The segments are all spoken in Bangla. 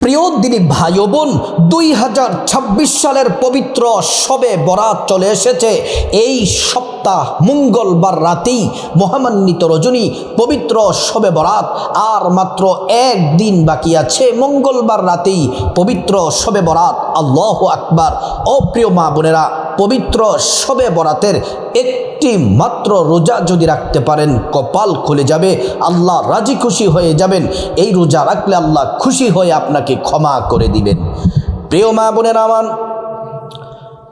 প্রিয় দিনী ভাই ও বোন, 2026 সালের পবিত্র শবে বরাত চলে এসেছে। এই সপ্তাহ মঙ্গলবার রাতেই মহামান্বিত রজনী পবিত্র শবে বরাত। আর মাত্র একদিন বাকি আছে, মঙ্গলবার রাতেই পবিত্র শবে বরাত। আল্লাহু আকবার। ও প্রিয় মা বোনেরা, পবিত্র শবে বরাতের একটি মাত্র রোজা যদি রাখতে পারেন, কপাল খুলে যাবে, আল্লাহ রাজি খুশি হয়ে যাবেন। এই রোজা রাখলে আল্লাহ খুশি হয়ে আপনাকে ক্ষমা করে দিবেন। প্রিয় মা বোনেরা আমার,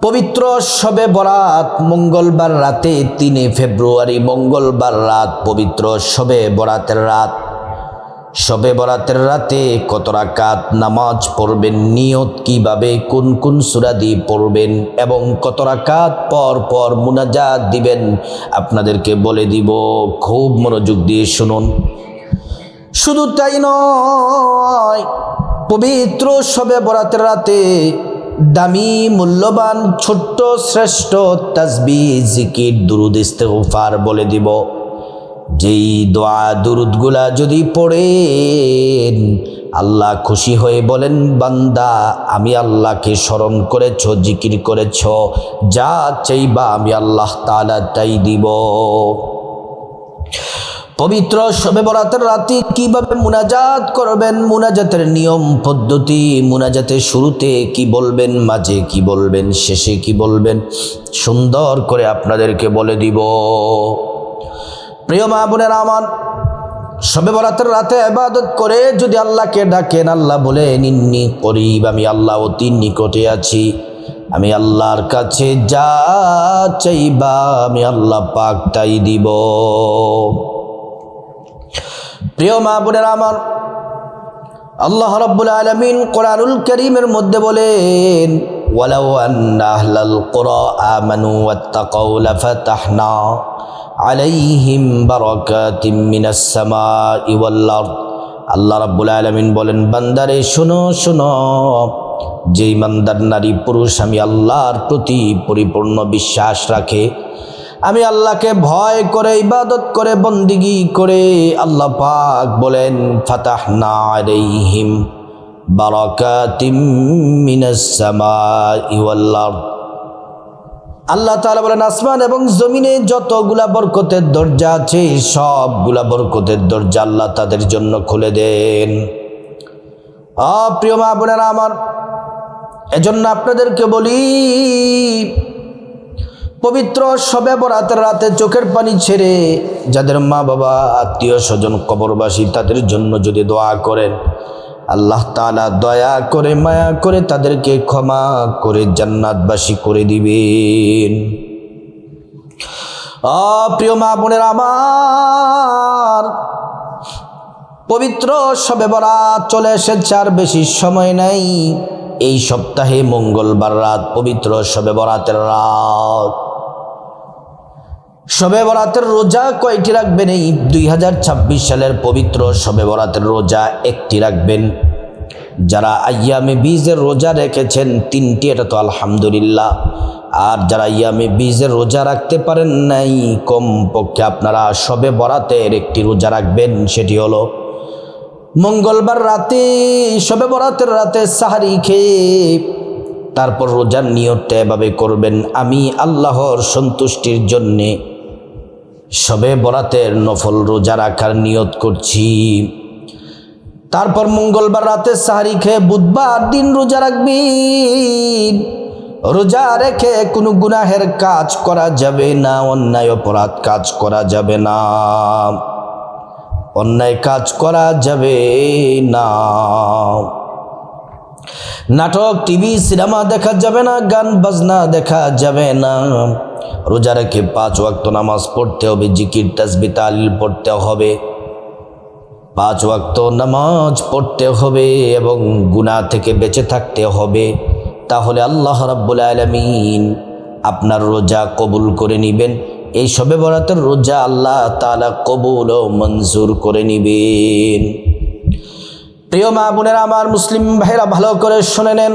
পবিত্র শবে বরাত মঙ্গলবার রাতে 3 ফেব্রুয়ারি মঙ্গলবার রাত পবিত্র শবে বরাতের রাত। শবে বরাতের রাতে কত রাকাত নামাজ পড়বেন, নিয়ত কিভাবে, কোন কোন সূরা দিয়ে পড়বেন এবং কত রাকাত পর পর মুনাজাত দিবেন আপনাদেরকে বলে দিব। খুব মনোযোগ দিয়ে শুনুন। শুধু তাই নয়, পবিত্র শবে বরাতের রাতে দামি মূল্যবান ছোট্ট শ্রেষ্ঠ তাসবিহ জিকির দুরূদ ইস্তেগফার বলে দিব। যেই দোয়া দুরূদগুলা যদি পড়েন, আল্লাহ খুশি হয়ে বলেন, বান্দা আমি আল্লাহকে স্মরণ করেছ, জিকির করেছ, যা চাইবা আমি আল্লাহ তাআলা তাই দিব। পবিত্র শবে বরাতের রাতে কিভাবে মুনাজাত করবেন, মুনাজাতের নিয়ম পদ্ধতি, মুনাজাতের শুরুতে কি বলবেন, মাঝে কি বলবেন, শেষে কি বলবেন, সুন্দর করে আপনাদেরকে বলে দিব। প্রিয় মা বোনেরা আমার, শবে বরাতের রাতে ইবাদত করে যদি আল্লাহকে ডাকেন, আল্লাহ বলেন ইন্নী করিব, আমি আল্লাহ অতি নিকটে আছি, আমি আল্লাহর কাছে যা চাইবা আমি আল্লাহ পাক তাই দিব। প্রিয় মা বোনেরা আমার, আল্লাহ রাব্বুল আলামিন কোরআনুল কারীমের মধ্যে বলেন, ওয়ালাউ আন্না আহলাল কুরা আমানু ওয়াত্তাকাউ লাফাতাহনা আলাইহিম বারাকাতিম মিনাস সামাই ওয়াল আরদ। আল্লাহ রাব্বুল আলামিন বলেন, বান্দারে শোনো শোনো, যেই ইমানদার নারী পুরুষ আমি আল্লাহর প্রতি পরিপূর্ণ বিশ্বাস রাখে, আমি আল্লাহকে ভয় করে ইবাদত করে বন্দিগি করে, আল্লাহ পাক বলেন ফাতাহনা আলাইহিম বারাকাতিম মিনাস সামাই ওয়াল আরদ। আল্লাহ তাআলা বলেন, আসমান এবং জমিনে যতগুলা বরকতের দরজা আছে সবগুলা বরকতের দরজা আল্লাহ তাদের জন্য খুলে দেন। প্রিয় মা বোনেরা আমার, এজন্য আপনাদেরকে বলি, পবিত্র শবে বরাতের রাতে চোখের পানি ছেড়ে যাদের মা বাবা আত্মীয় স্বজন কবরবাসী তাদের জন্য যদি দোয়া করেন, আল্লাহ তাআলা দয়া করে মায়া করে তাদেরকে ক্ষমা করে জান্নাতবাসী করে দিবেন। প্রিয় মা বোনেরা আমার, পবিত্র শবে বরাত চলে এসেছে, আর বেশি সময় নাই। এই সপ্তাহে মঙ্গলবার রাত পবিত্র শবে বরাতের রাত। শবে বরাতের রোজা কয়টি রাখবেন? এই 2026 সালের পবিত্র শবে বরাতের রোজা একটি রাখবেন। যারা আইয়ামে বীজের রোজা রেখেছেন 3টি, এটা তো আলহামদুলিল্লাহ। আর যারা আইয়ামে বীজের রোজা রাখতে পারেন নাই, কমপক্ষে আপনারা শবে বরাতের একটি রোজা রাখবেন। সেটি হলো মঙ্গলবার রাতে, শবে বরাতের রাতে সাহারি খেয়ে তারপর রোজার নিয়তটা এভাবে করবেন, আমি আল্লাহর সন্তুষ্টির জন্যে শবে বরাতের নফল রোজা রাখার নিয়ত করছি। তারপর মঙ্গলবার রাতে সাহারি খেয়ে বুধবার দিন রোজা রাখবেন। রোজা রেখে কোনো গুনাহের কাজ করা যাবে না, অন্যায় অপরাধ কাজ করা যাবে না, অন্যায় কাজ করা যাবে না, নাটক টিভি সিনেমা দেখা যাবে না, গান বাজনা দেখা যাবে না। রোজা রেখে 5 ওয়াক্ত নামাজ পড়তে হবে, জিকির তাসবিহ তাহলিল পড়তে হবে, 5 ওয়াক্ত নামাজ পড়তে হবে এবং গুনাহ থেকে বেঁচে থাকতে হবে। তাহলে আল্লাহ রাব্বুল আলামিন আপনার রোজা কবুল করে নেবেন। এই শবে বরাতের রোজা আল্লাহ তাআলা কবুল ও মঞ্জুর করে নেবেন। প্রিয় মা বোনেরা আমার, মুসলিম ভাইরা ভালো করে শুনে নেন,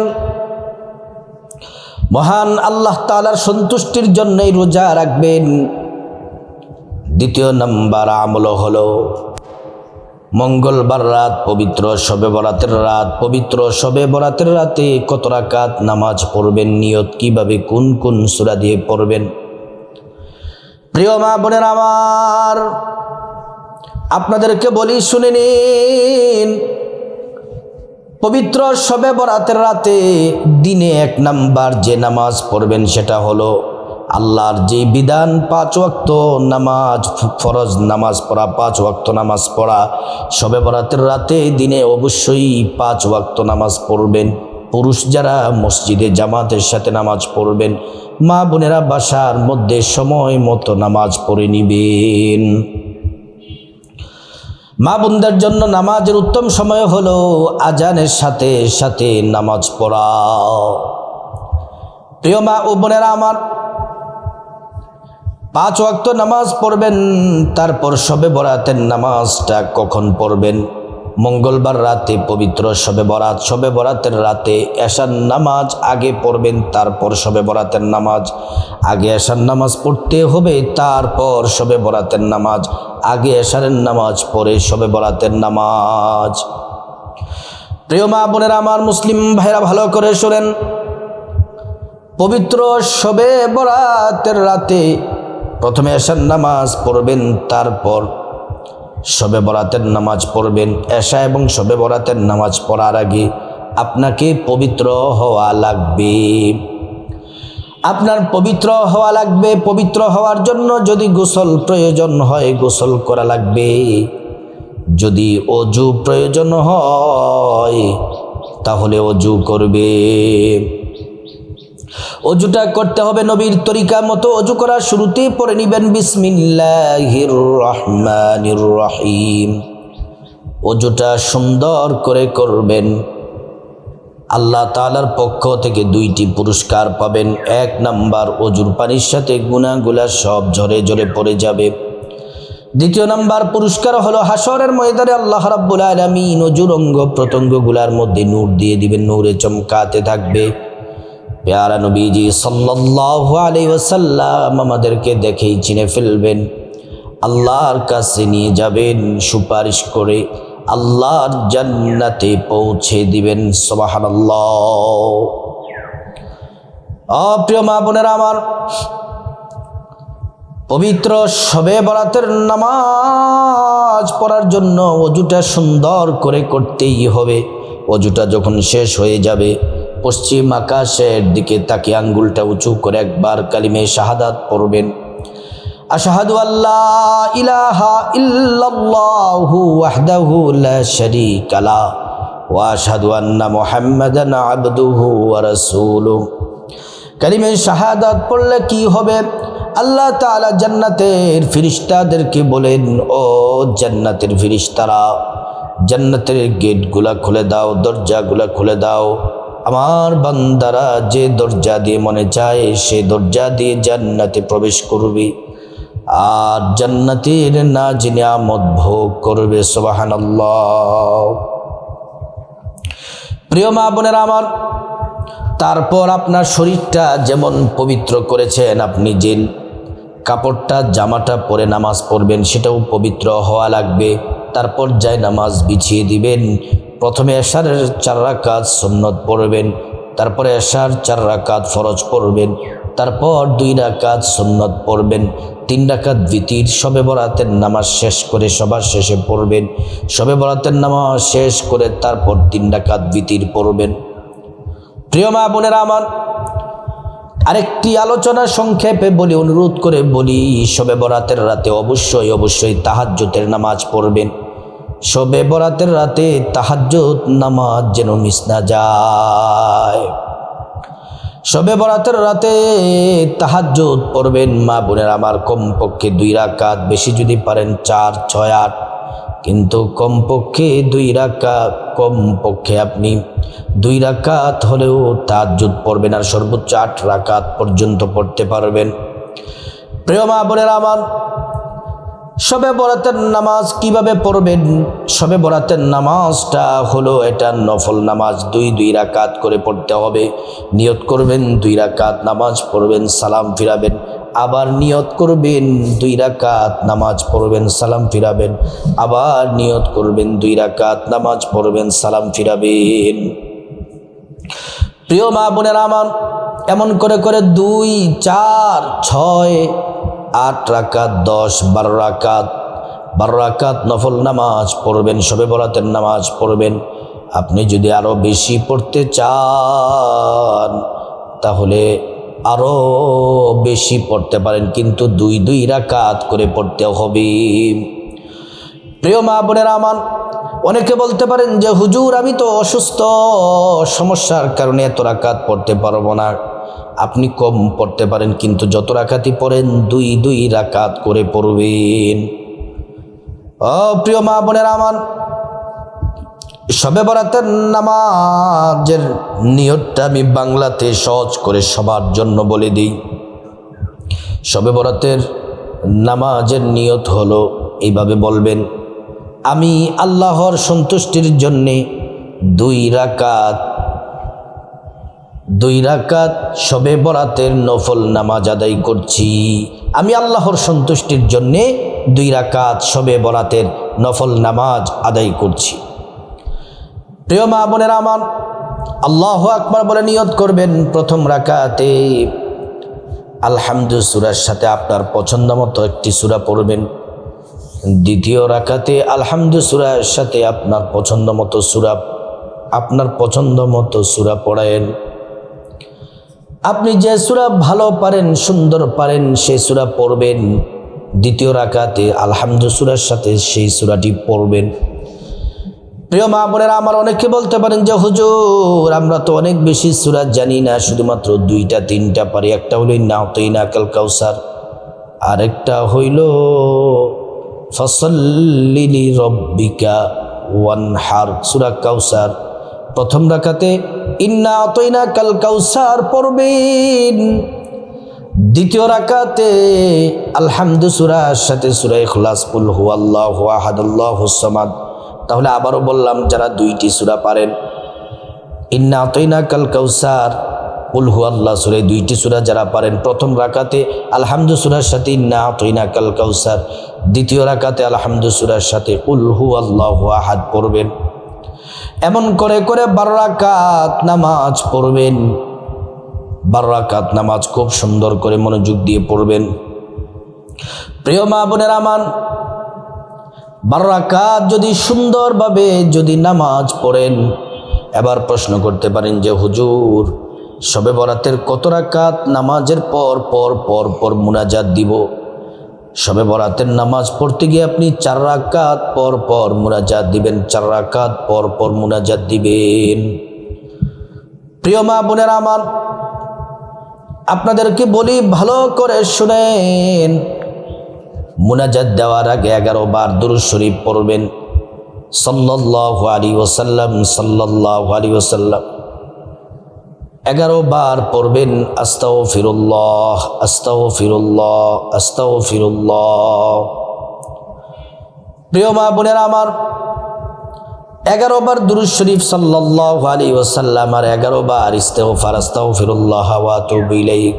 মহান আল্লাহ তাআলার সন্তুষ্টির জন্যই রোজা রাখবেন। দ্বিতীয় নাম্বার আমল হলো মঙ্গলবার রাত পবিত্র শবে বরাতের রাত, পবিত্র শবে বরাতের রাতে কত রাকাত নামাজ পড়বেন, নিয়ত কিভাবে, কোন কোন সূরা দিয়ে পড়বেন। প্রিয় মা বোনেরা আমার, আপনাদেরকে বলি শুনে নিন। পবিত্র শবে বরাতের রাতে দিনে 1 নাম্বার যে নামাজ পড়বেন সেটা হলো আল্লাহর যে বিধান 5 ওয়াক্ত নামাজ, ফরজ নামাজ পড়া, 5 ওয়াক্ত নামাজ পড়া। শবে বরাতের রাতে দিনে অবশ্যই 5 ওয়াক্ত নামাজ পড়বেন। পুরুষ যারা মসজিদে জামাতের সাথে নামাজ পড়বেন, মা বোনেরা বাসার মধ্যে সময় মতো নামাজ পড়ে নিবেন। মা বোনদের জন্য নামাজের উত্তম সময় হলো আজানের সাথে সাথে নামাজ পড়া। প্রিয় মা ও বোনেরা আমার, 5 ওয়াক্ত নামাজ পড়বেন। তারপর শবে বরাতের নামাজটা কখন পড়বেন? মঙ্গলবার রাতে পবিত্র শবে বরাত, শবে বরাতের রাতে এশার নামাজ আগে পড়বেন, তারপর শবে বরাতের নামাজ। আগে এশার নামাজ পড়তে হবে, তারপর শবে বরাতের নামাজ। আগে এশারের নামাজ পড়ে শবে বরাতের নামাজ। প্রিয় মা বোনেরা আমার, মুসলিম ভাইরা ভালো করে শোনেন। পবিত্র শবে বরাতের রাতে প্রথমে এশার নামাজ পড়বেন, তারপর শবে বরাতের নামাজ পড়বেন। এশা এবং শবে বরাতের নামাজ পড়ার আগে আপনাকে পবিত্র হওয়া লাগবে। আপনার পবিত্র হওয়া লাগবে। পবিত্র হওয়ার জন্য যদি গোসল প্রয়োজন হয় গোসল করা লাগবে। যদি অজু প্রয়োজন হয় তাহলে অজু করবে। অজুটা করতে হবে নবীর তরিকা মতো। অজু করার শুরুতেই পড়ে নিবেন বিসমিল্লাহির রহমানির রহিম। অজুটা সুন্দর করে করবেন। আল্লাহ তাআলার পক্ষ থেকে 2টি পুরস্কার পাবেন। 1 নাম্বার, অজুর পানির সাথে গুনাহগুলা সব ঝরে ঝরে পড়ে যাবে। 2 নাম্বার পুরস্কার হলো হাসরের ময়দানে আল্লাহ রাব্বুল আলামিন অজুর অঙ্গ প্রত্যঙ্গগুলার মধ্যে নূর দিয়ে দিবেন, নূরে চমকাতে থাকবে। প্যারা নবীজি সাল্লাল্লাহু আলাইহি ওয়াসাল্লাম আমাদেরকে দেখেই চিনে ফেলবেন, আল্লাহর কাছে নিয়ে যাবেন, সুপারিশ করে আল্লাহর জান্নাতে পৌঁছে দিবেন। সুবহানাল্লাহ। প্রিয় মা বোনেরা আমার, পবিত্র শবে বরাতের নামাজ পড়ার জন্য অজুটা সুন্দর করে করতেই হবে। অজুটা যখন শেষ হয়ে যাবে, পশ্চিম আকাশের দিকে তাকিয়ে আঙ্গুলটা উঁচু করে একবার কালিমে শাহাদাত পড়বেন। আশহাদু আল্লা ইলাহা ইল্লাল্লাহু ওয়াহদাহু লা শারীকা লা ওয়া আশহাদু আন্না মুহাম্মাদান আবদুহু ওয়া রাসূলুহু। কালিমে শাহাদাত পড়লে কি হবে? আল্লাহ তাআলা জান্নাতের ফেরেশতাদেরকে বলেন, ও জান্নাতের ফেরেশতারা, জান্নাতের গেটগুলা খুলে দাও, দরজাগুলা খুলে দাও। আমার বান্দারা যে দরজা দিয়ে মনে চায় সে দরজা দিয়ে জান্নাতে প্রবেশ করবে আর জান্নাতের নাজ নিয়ামত ভোগ করবে। সুবহানাল্লাহ। প্রিয় মা বোনেরা আমার, তারপর আপনার শরীরটা যেমন পবিত্র করেছেন, আপনি যে কাপড়টা জামাটা পরে নামাজ পড়বেন সেটাও পবিত্র হওয়া লাগবে। তারপর যায় নামাজ বিছিয়ে দিবেন। প্রথমে এশারের 4 রাকাত সুন্নত পড়বেন, তারপরে এশার 4 রাকাত ফরজ পড়বেন, তারপর 2 রাকাত সুন্নত পড়বেন, 3 রাকাত বিতির শবে বরাতের নামাজ শেষ করে সবার শেষে পড়বেন। শবে বরাতের নামাজ শেষ করে তারপর 3 রাকাত বিতির পড়বেন। প্রিয় মা বোনেরা আমার, আরেকটি আলোচনা সংক্ষেপে বলি, অনুরোধ করে বলি, শবে বরাতের রাতে অবশ্যই তাহাজ্জুদের নামাজ পড়বেন। শবে বরাতের রাতে তাহাজ্জুদ নামাজ যেন মিস না যায়। শবে বরাতের রাতে তাহাজ্জুদ পড়বেন মা বোনের আমার, কমপক্ষে 2 রাকাত, বেশি যদি পারেন 4, 6, 8, কিন্তু কমপক্ষে 2 রাকাত, কমপক্ষে আপনি 2 রাকাত হলেও তাহাজ্জুদ পড়বেন আর সর্বোচ্চ 8 রাকাত পর্যন্ত পড়তে পারবেন। প্রিয় মা বোনের আমার, শবে বরাতের নামাজ কিভাবে পড়বেন? শবে বরাতের নামাজটা হলো এটা নফল নামাজ, 2 রাকাত করে পড়তে হবে। নিয়ত করবেন 2 রাকাত নামাজ পড়বেন, সালাম ফিরাবেন, আবার নিয়ত করবেন 2 রাকাত নামাজ পড়বেন, সালাম ফিরাবেন, আবার নিয়ত করবেন 2 রাকাত নামাজ পড়বেন, সালাম ফিরাবেন। প্রিয় মা বোনেরা আমার, এমন করে করে 2, 4, 6, 8 রাকাত, 10, 12 রাকাত, 12 রাকাত নফল নামাজ পড়বেন, শবে বরাতের নামাজ পড়বেন। আপনি যদি আরও বেশি পড়তে চান তাহলে আরও বেশি পড়তে পারেন, কিন্তু 2 রাকাত করে পড়তে হবে। প্রিয় মা বোনেরা আমার, অনেকে বলতে পারেন যে হুজুর আমি তো অসুস্থ, সমস্যার কারণে এত রাকাত পড়তে পারবো না। আপনি কম পড়তে পারেন, কিন্তু যত রাকাতই পড়েন 2 রাকাত করে পড়বেন। ও প্রিয় মা বোনেরা আমার, শবে বরাতের নামাজের নিয়তটা আমি বাংলাতে সহজ করে সবার জন্য বলে দিই। শবে বরাতের নামাজের নিয়ত হলো, এইভাবে বলবেন, আমি আল্লাহর সন্তুষ্টির জন্যে 2 রাকাত শবে বরাতের নফল নামাজ আদায় করছি। আমি আল্লাহর সন্তুষ্টির জন্যে 2 রাকাত শবে বরাতের নফল নামাজ আদায় করছি। প্রিয় মা বোনেরা আমার, আল্লাহু আকবার বলে নিয়ত করবেন। প্রথম রাকাতে আলহামদু সূরার সাথে আপনার পছন্দ মতো একটি সূরা পড়বেন। দ্বিতীয় রাকাতে আলহামদু সূরার সাথে আপনার পছন্দ মতো সূরা পড়েন। আপনি যে সূরা ভালো পারেন, সুন্দর পারেন, সেই সূরা পড়বেন। দ্বিতীয় রাকাতে আলহামদু সূরার সাথে সেই সূরাটি পড়বেন। প্রিয় মা বোনেরা আমার, অনেকে বলতে পারেন যে হুজুর আমরা তো অনেক বেশি সূরা জানি না, শুধুমাত্র 2টা 3টা পারি। একটা হইল ইন্না আতাইনাকাল কাউসার, আরেকটা হইল ফাসাল্লি লিরাব্বিকা ওয়ানহার, সূরা কাউসার। প্রথম রাকাতে ইন্না আতাইনাকাল কাউসার পড়বেন। দ্বিতীয় রাকাতে আলহামদু সূরার সাথে সূরা ইখলাস, কুল হুয়াল্লাহু আহাদ আল্লাহুস সামাদ। তাহলে আবারও বললাম, যারা 2টি সূরা পারেন, ইন্না আতাইনাকাল কাউসার, কুল হুয়াল্লাহ সূরা, 2টি সূরা যারা পারেন, প্রথম রাকাতে আলহামদু সূরার সাথে ইন্না আতাইনাকাল কাউসার, দ্বিতীয় রাকাতে আলহামদু সূরার সাথে কুল হুয়াল্লাহু আহাদ পড়বেন। এমন করে করে 12 রাকাত নামাজ পড়বেন। 12 রাকাত নামাজ খুব সুন্দর করে মনোযোগ দিয়ে পড়বেন। প্রিয় মা বোনেরা আমার, 12 রাকাত যদি সুন্দরভাবে যদি নামাজ পড়েন, এবার প্রশ্ন করতে পারেন যে হুজুর শবে বরাতের কত রাকাত নামাজের পর পর পর পর মুনাজাত দিব? শবে বরাতের নামাজ পড়তে গিয়ে আপনি 4 রাকাত পর পর মুনাজাত দিবেন, 4 রাকাত পর পর মুনাজাত দিবেন। প্রিয় মা বোনেরা আমার, আপনাদেরকে বলি ভালো করে শুনেন, মুনাজাত দেওয়ার আগে 11 বার দুরূদ শরীফ পড়বেন, সাল্লাল্লাহু আলাইহি ওয়াসাল্লাম, সাল্লাল্লাহু আলাইহি ওয়াসাল্লাম। 11 বার পড়বেন আস্তাগফিরুল্লাহ, আস্তাগফিরুল্লাহ, আস্তাগফিরুল্লাহ। প্রিয় মা বোনেরা আমার, 11 বার দুরূদ শরীফ সাল্লাল্লাহু আলাইহি ওয়াসাল্লাম আর 11 বার ইস্তিগফার, আস্তাগফিরুল্লাহ ওয়া আতুবু ইলাইহি।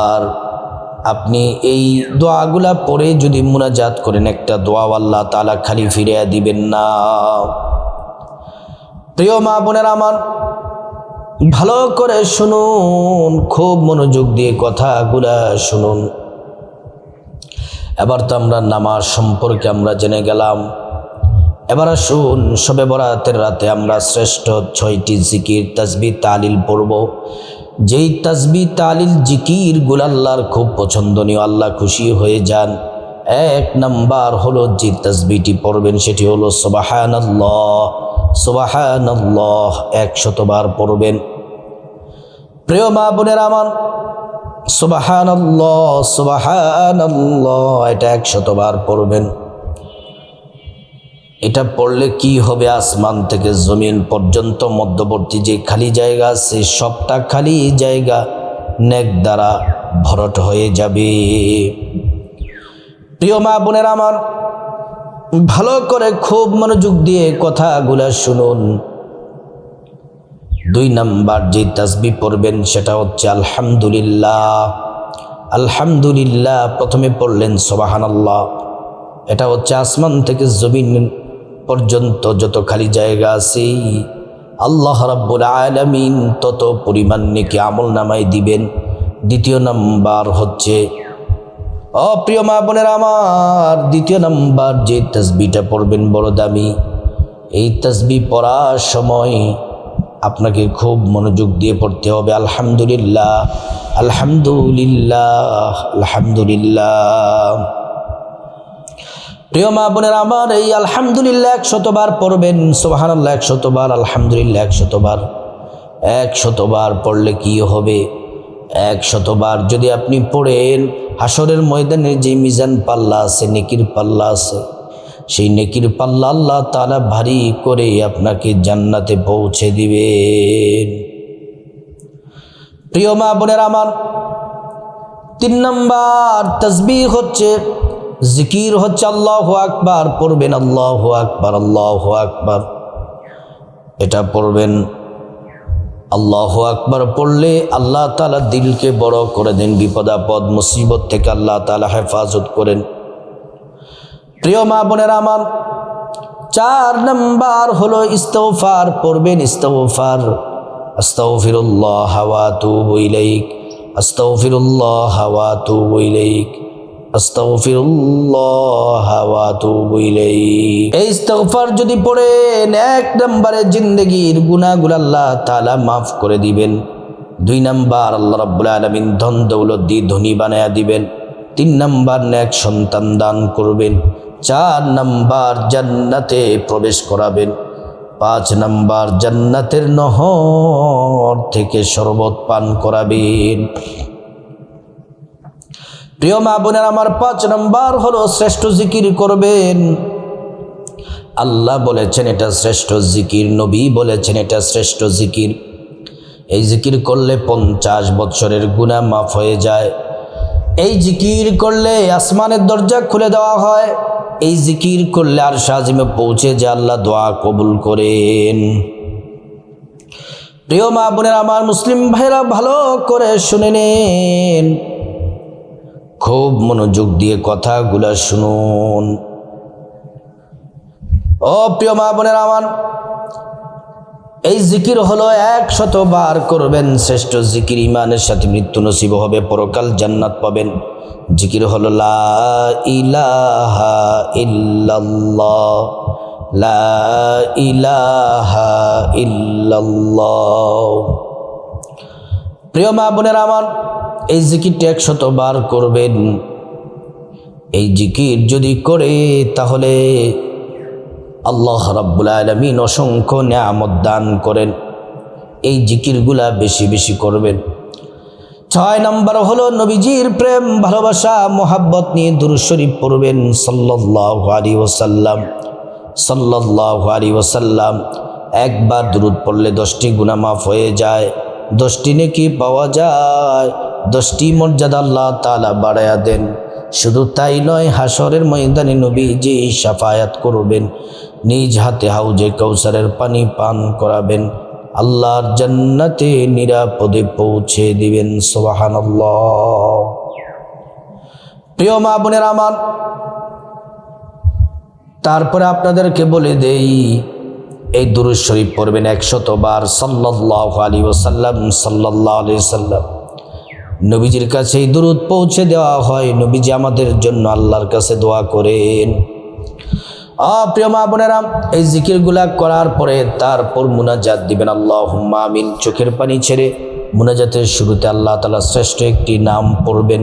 আর আপনি এই দোয়াগুলা পড়ে যদি মুনাজাত করেন, একটা দোয়া আল্লাহ তাআলা খালি ফিরিয়ে দিবেন না। প্রিয় মা বোনেরা আমার, ভালো করে শুনুন, খুব মনোযোগ দিয়ে কথাগুলা শুনুন। এবার তো আমরা নামাজ সম্পর্কে আমরা জেনে গেলাম। এবার আসুন, শবে বরাতের রাতে আমরা শ্রেষ্ঠ 6টি জিকির, তাসবিহ, তাহলিল পড়ব। যেই তাসবিহ, তাহলিল, জিকিরগুলো আল্লাহর খুব পছন্দনীয়, আল্লাহ খুশি হয়ে যান। 1 নাম্বার হলো যে তাসবিহটি পড়বেন সেটি হলো সুবহানাল্লাহ, সুবহানাল্লাহ 100 বার পড়বেন। প্রিয় মা বোনেরা আমার, সুবহানাল্লাহ, সুবহানাল্লাহ এটা 100 বার পড়বেন। এটা পড়লে কি হবে? আসমান থেকে জমিন পর্যন্ত মধ্যবর্তী যে খালি জায়গা আছে, সবটা খালি জায়গা নেক দ্বারা ভরট হয়ে যাবে। প্রিয় মা বোনেরা আমার, ভালো করে খুব মনোযোগ দিয়ে কথাগুলা শুনুন। 2 নাম্বার যে তাসবিহ পড়বেন সেটা হচ্ছে আলহামদুলিল্লাহ, আলহামদুলিল্লাহ প্রথমে পড়লেন সুবহানাল্লাহ। এটা হচ্ছে আসমান থেকে জমিন পর্যন্ত যত খালি জায়গা আছে আল্লাহ রাব্বুল আলামিন তত পরিমাণ নেকি আমল নামায় দিবেন। দ্বিতীয় নাম্বার হচ্ছে প্রিয় মা বোনের আমার, দ্বিতীয় নাম্বার যে তাসবিহটা পড়বেন বড় দামি। এই তাসবিহ পড়ার সময় আপনাকে খুব মনোযোগ দিয়ে পড়তে হবে। আলহামদুলিল্লাহ, আলহামদুলিল্লাহ, আলহামদুলিল্লাহ। প্রিয় মা বোনের আমার, এই আলহামদুলিল্লাহ 100 বার পড়বেন, সুবহানাল্লাহ 100 বার, আলহামদুলিল্লাহ 100 বার। 100 বার পড়লে কি হবে? 100 বার যদি আপনি পড়েন, হাসরের ময়দানে যে মিজান পাল্লা আছে, নেকির পাল্লা আছে, সেই নেকির পাল্লা আল্লাহ তাআলা ভারী করে আপনাকে জান্নাতে পৌঁছে দিবেন। প্রিয় মা বোনের আমার, 3 নম্বর তাসবিহ হচ্ছে, জিকির হচ্ছে আল্লাহু আকবার পড়বেন। আল্লাহু আকবার, আল্লাহু আকবার এটা পড়বেন। আল্লাহু আকবার পড়লে আল্লাহ তাআলা দিলকে বড় করে দেন, বিপদ আপদ মুসিবত থেকে আল্লাহ তাআলা হেফাজত করেন। প্রিয় মা বোনের আমার, 4 নম্বর হলো ইস্তিগফার পড়বেন। ইস্তিগফার, আস্তাগফিরুল্লাহ ওয়া আতুবু ইলাইক, আস্তাগফিরুল্লাহ ওয়া আতুবু ইলাইক, আস্তাগফিরুল্লাহ ওয়া আতুবু ইলাইক। এই ইস্তিগফার যদি পড়েন, 1 নম্বরে জিন্দেগির গুনাহগুলো আল্লাহ তাআলা মাফ করে দিবেন। 2 নম্বর আল্লাহ রাব্বুল আলামিন ধন দৌলত দিয়ে ধনী বানায়া দিবেন। 3 নম্বর নেক সন্তান দান করবেন। 4 নম্বর জান্নাতে প্রবেশ করাবেন। 5 নম্বর জান্নাতের নহর থেকে শরবত পান করাবেন। প্রিয় মা বোনের আমার, 5 নম্বর হলো শ্রেষ্ঠ জিকির করবেন। আল্লাহ বলেছেন এটা শ্রেষ্ঠ জিকির, নবী বলেছেন এটা শ্রেষ্ঠ জিকির। এই জিকির করলে 50 বছরের গুনাহ মাফ হয়ে যায়। এই জিকির করলে আসমানের দরজা খুলে দেওয়া হয়। এই জিকির করলে আরশ আজিমে পৌঁছে যে আল্লাহ দোয়া কবুল করেন। প্রিয় মা বোনের আমার, মুসলিম ভাইরা ভালো করে শুনে নেন, খুব মনোযোগ দিয়ে কথাগুলা শুনুন। ও প্রিয় মা বোনের আমার, এই জিকির হলো 100 বার করবেন। শ্রেষ্ঠ জিকির, ইমানের সাথে মৃত্যু নসিব হবে, পরকাল জান্নাত পাবেন। জিকির হলো লা ইলাহা ইল্লাল্লাহ, লা ইলাহা ইল্লাল্লাহ। প্রিয় মা বোনের আমার, এই জিকিরটা 100 বার করবেন। এই জিকির যদি করে তাহলে আল্লাহ রাব্বুল আলামিন অসংখ্য নিয়ামত দান করেন। এই জিকিরগুলা বেশি বেশি করবেন। 6 নম্বর হলো নবীজির প্রেম ভালোবাসা মোহাব্বত নিয়ে দুরূদ শরীফ পড়বেন। সাল্লাল্লাহু আলাইহি ওয়াসাল্লাম, সাল্লাল্লাহু আলাইহি ওয়াসাল্লাম। একবার দুরূদ পড়লে 10টি গুনাহ মাফ হয়ে যায়, 10টি নেকি পাওয়া যায়, 10টি মর্যাদা আল্লাহ তাআলা বাড়ায়া দেন। শুধু তাই নয়, হাসরের ময়দানে নবীজি শাফায়াত করবেন, নিজ হাতে হাউজে কাউসারের পানি পান করাবেন, আল্লাহর জান্নাতে নিরাপদে পৌঁছে দিবেন। সুবহানাল্লাহ। প্রিয় মা বোনের আমার, তারপরে আপনাদেরকে বলে দেই, এই দুরূদ শরীফ পড়বেন 100 বার। সাল্লাল্লাহু আলাইহি ওয়াসাল্লাম, সাল্লাল্লাহু আলাইহি ওয়াসাল্লাম। নবীজির কাছে এই দুরূদ পৌঁছে দেওয়া হয়, নবীজি আমাদের জন্য আল্লাহর কাছে দোয়া করেন। প্রিয় মা বোনেরা, এই জিকিরগুলা করার পরে তারপর মুনাজাত দিবেন, আল্লাহুম্মা আমিন। চোখের পানি ছেড়ে মুনাজাতের শুরুতে আল্লাহ তাআলা শ্রেষ্ঠ একটি নাম পড়বেন,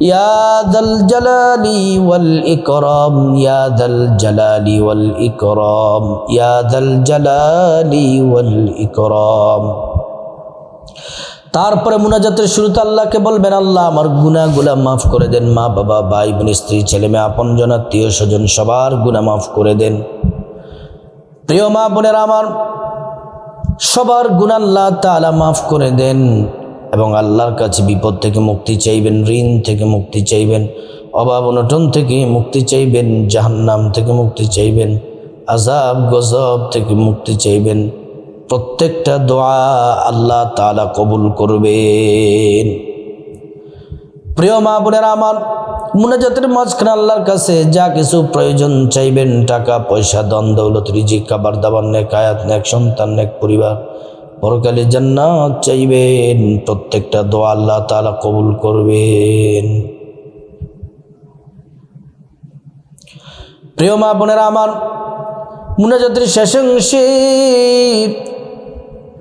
ইয়া যাল জালালি ওয়াল ইকরাম, ইয়া যাল জালালি ওয়াল ইকরাম, ইয়া যাল জালালি ওয়াল ইকরাম। তারপরে মুনাজাতের শুরুতে আল্লাহকে বলবেন, আল্লাহ আমার গুনাহগুলা মাফ করে দেন, মা বাবা ভাই বোন স্ত্রী ছেলে মেয়ে আপনজন আত্মীয় স্বজন সবার গুনাহ মাফ করে দেন। প্রিয় মা বোনের আমার, সবার গুনাহ আল্লাহ তাআলা মাফ করে দেন এবং আল্লাহর কাছে বিপদ থেকে মুক্তি চাইবেন, ঋণ থেকে মুক্তি চাইবেন, অভাব অনটন থেকে মুক্তি চাইবেন, জাহান্নাম থেকে মুক্তি চাইবেন, আযাব গজব থেকে মুক্তি চাইবেন। প্রত্যেকটা দোয়া আল্লাহ তাআলা কবুল করবেন। প্রিয় মা বোনেরা আমার, মুনাজাতের মাঝখানে আল্লাহর কাছে যা কিছু প্রয়োজন চাইবেন, টাকা পয়সা, ধন দৌলত, রিজিক, খাবার দাবার, নেক হায়াত, নেক সন্তান, নেক পরিবার, পরকালে জান্নাত চাইবেন, প্রত্যেকটা দোয়া আল্লাহ তাআলা কবুল করবেন। প্রিয় মা বোনেরা আমার, মুনাজাতের শেষ অংশে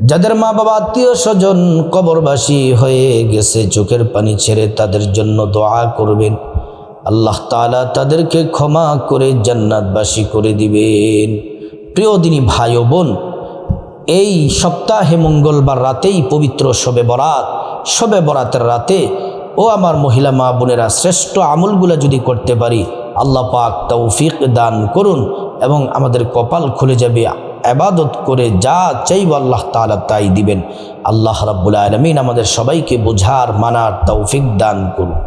যাদের মা বাবা আত্মীয় স্বজন কবরবাসী হয়ে গেছে, চোখের পানি ছেড়ে তাদের জন্য দোয়া করবেন। আল্লাহ তাআলা তাদেরকে ক্ষমা করে জান্নাতবাসী করে দিবেন। প্রিয় দিনী ভাই ও বোন, এই সপ্তাহে মঙ্গলবার রাতেই পবিত্র শবে বরাত, শবে বরাতের রাতে ও আমার মহিলা মা বোনেরা, শ্রেষ্ঠ আমলগুলো যদি করতে পারি, আল্লাহ পাক তৌফিক দান করুন এবং আমাদের কপাল খুলে যাবে। ইবাদত করে যা চাইব আল্লাহ তাআলা তাই দিবেন। আল্লাহ রাব্বুল আলামিন আমাদের সবাইকে বোঝার মানার তৌফিক দান করুন।